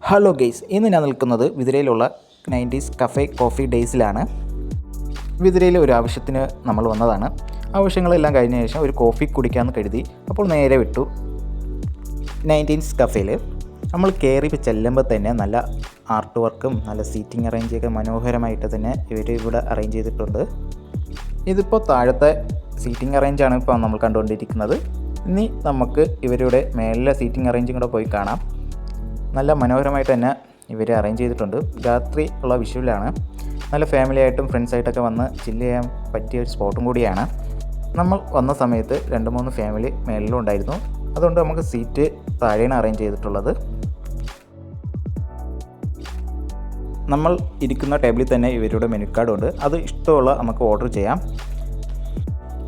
Hello guys, ഇന്ന് ഞാൻ നിൽക്കുന്നത് വിതുരയിലുള്ള 90s കഫേ കോഫി ഡേയ്സിലാണ്. വിതുരയിൽ ഒരു ആവശ്യത്തിന് നമ്മൾ വന്നതാണ്. ആവശ്യങ്ങളെല്ലാം കഴിഞ്ഞ ശേഷം ഒരു കോഫി കുടിക്കാമെന്ന് കരുതി അപ്പോൾ നേരെ വിട്ടു 90s കഫേയിൽ. നമ്മൾ കയറി ചെല്ലുമ്പോൾ തന്നെ നല്ല ആർട്ട് വർക്കും നല്ല സീറ്റിംഗ് അറേഞ്ചൊക്കെ മനോഹരമായിട്ട് തന്നെ ഇവർ ഇവിടെ അറേഞ്ച് ചെയ്തിട്ടുണ്ട്. ഇതിപ്പോൾ താഴത്തെ സീറ്റിംഗ് അറേഞ്ചാണ് ഇപ്പോൾ നമ്മൾ കണ്ടുകൊണ്ടിരിക്കുന്നത്. ഇനി നമുക്ക് ഇവരുടെ മേളിലെ സീറ്റിംഗ് അറേഞ്ചും കൂടെ പോയി കാണാം. നല്ല മനോഹരമായിട്ട് തന്നെ ഇവർ അറേഞ്ച് ചെയ്തിട്ടുണ്ട്. രാത്രി ഉള്ള വിഷ്വലാണ്. നല്ല ഫാമിലിയായിട്ടും ഫ്രണ്ട്സായിട്ടൊക്കെ വന്ന് ചില്ല് ചെയ്യാൻ പറ്റിയ ഒരു സ്പോട്ടും കൂടിയാണ്. നമ്മൾ വന്ന സമയത്ത് 2-3 ഫാമിലി മേളിലും ഉണ്ടായിരുന്നു. അതുകൊണ്ട് നമുക്ക് സീറ്റ് താഴെയാണ് അറേഞ്ച് ചെയ്തിട്ടുള്ളത്. നമ്മൾ ഇരിക്കുന്ന ടേബിളിൽ തന്നെ ഇവരുടെ മെനു കാർഡുണ്ട്. അത് ഇഷ്ടമുള്ള നമുക്ക് ഓർഡർ ചെയ്യാം.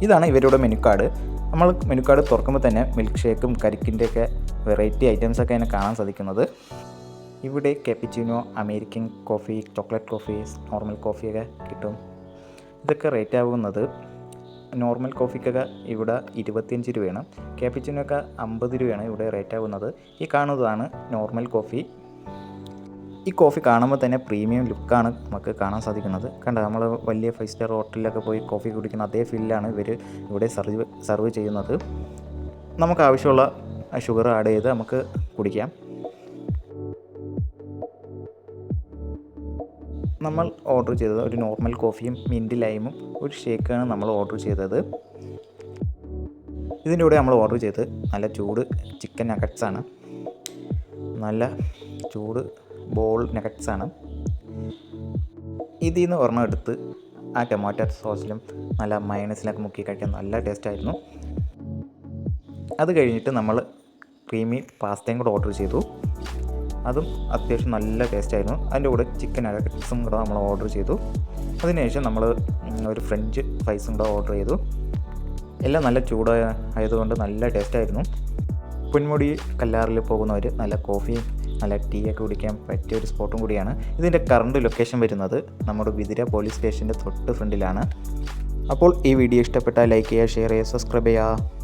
ഇതാണ് ഇവരുടെ മെനു കാർഡ്. നമ്മൾ മെനു കാർഡ് തുറക്കുമ്പോൾ തന്നെ മിൽക്ക് ഷേക്കും കരിക്കിൻ്റെയൊക്കെ വെറൈറ്റി ഐറ്റംസൊക്കെ അതിനെ കാണാൻ സാധിക്കുന്നത്. ഇവിടെ cappuccino, American coffee, chocolate coffee, normal കോഫിയൊക്കെ കിട്ടും. ഇതൊക്കെ റേറ്റ് ആവുന്നത് നോർമൽ കോഫിക്കൊക്കെ ഇവിടെ 25 രൂപയാണ്. കാപ്പിച്ചിനൊക്കെ 50 രൂപയാണ് ഇവിടെ റേറ്റ് ആവുന്നത്. ഈ കാണുന്നതാണ് നോർമൽ കോഫി. ഈ കോഫി കാണുമ്പോൾ തന്നെ പ്രീമിയം ലുക്കാണ് നമുക്ക് കാണാൻ സാധിക്കുന്നത്. കണ്ടോ, നമ്മൾ വലിയ 5 സ്റ്റാർ ഹോട്ടലിലൊക്കെ പോയി കോഫി കുടിക്കുന്ന അതേ ഫീലിലാണ് ഇവർ ഇവിടെ സർവ് ചെയ്യുന്നത്. നമുക്ക് ആവശ്യമുള്ള ഷുഗർ ആഡ് ചെയ്ത് നമുക്ക് കുടിക്കാം. നമ്മൾ ഓർഡർ ചെയ്തത് ഒരു നോർമൽ കോഫിയും മിൻറ്റ് ലൈമും ഒരു ഷേക്കാണ് നമ്മൾ ഓർഡർ ചെയ്തത്. ഇതിൻ്റെ കൂടെ നമ്മൾ ഓർഡർ ചെയ്തത് നല്ല ചൂട് ചിക്കൻ നഗറ്റ്സാണ്. നല്ല ചൂട് ബോൾ നഗറ്റ്സാണ്. ഇതിൽ നിന്ന് ഒരെണ്ണം എടുത്ത് ആ ടൊമാറ്റോ സോസിലും നല്ല മയണൈസിലൊക്കെ മുക്കി കഴിക്കാൻ നല്ല ടേസ്റ്റായിരുന്നു. അത് കഴിഞ്ഞിട്ട് നമ്മൾ ക്രീമി പാസ്തയും കൂടെ ഓർഡർ ചെയ്തു. അതും അത്യാവശ്യം നല്ല ടേസ്റ്റായിരുന്നു. അതിൻ്റെ കൂടെ ചിക്കൻ നഗറ്റ്സും കൂടെ നമ്മൾ ഓർഡർ ചെയ്തു. അതിനുശേഷം നമ്മൾ ഒരു ഫ്രഞ്ച് ഫ്രൈസും കൂടെ ഓർഡർ ചെയ്തു. എല്ലാം നല്ല ചൂടായതുകൊണ്ട് നല്ല ടേസ്റ്റായിരുന്നു. പൊന്മുടി കല്ലാറിൽ പോകുന്നവർ നല്ല കോഫിയും നല്ല ടീ ഒക്കെ കുടിക്കാൻ പറ്റിയ ഒരു സ്പോട്ടും കൂടിയാണ്. ഇതിൻ്റെ കറണ്ട് ലൊക്കേഷൻ വരുന്നത് നമ്മുടെ വിതുര പോലീസ് സ്റ്റേഷൻ്റെ തൊട്ട് ഫ്രണ്ടിലാണ്. അപ്പോൾ ഈ വീഡിയോ ഇഷ്ടപ്പെട്ടാൽ ലൈക്ക് ചെയ്യുക, ഷെയർ ചെയ്യുക, സബ്സ്ക്രൈബ് ചെയ്യുക.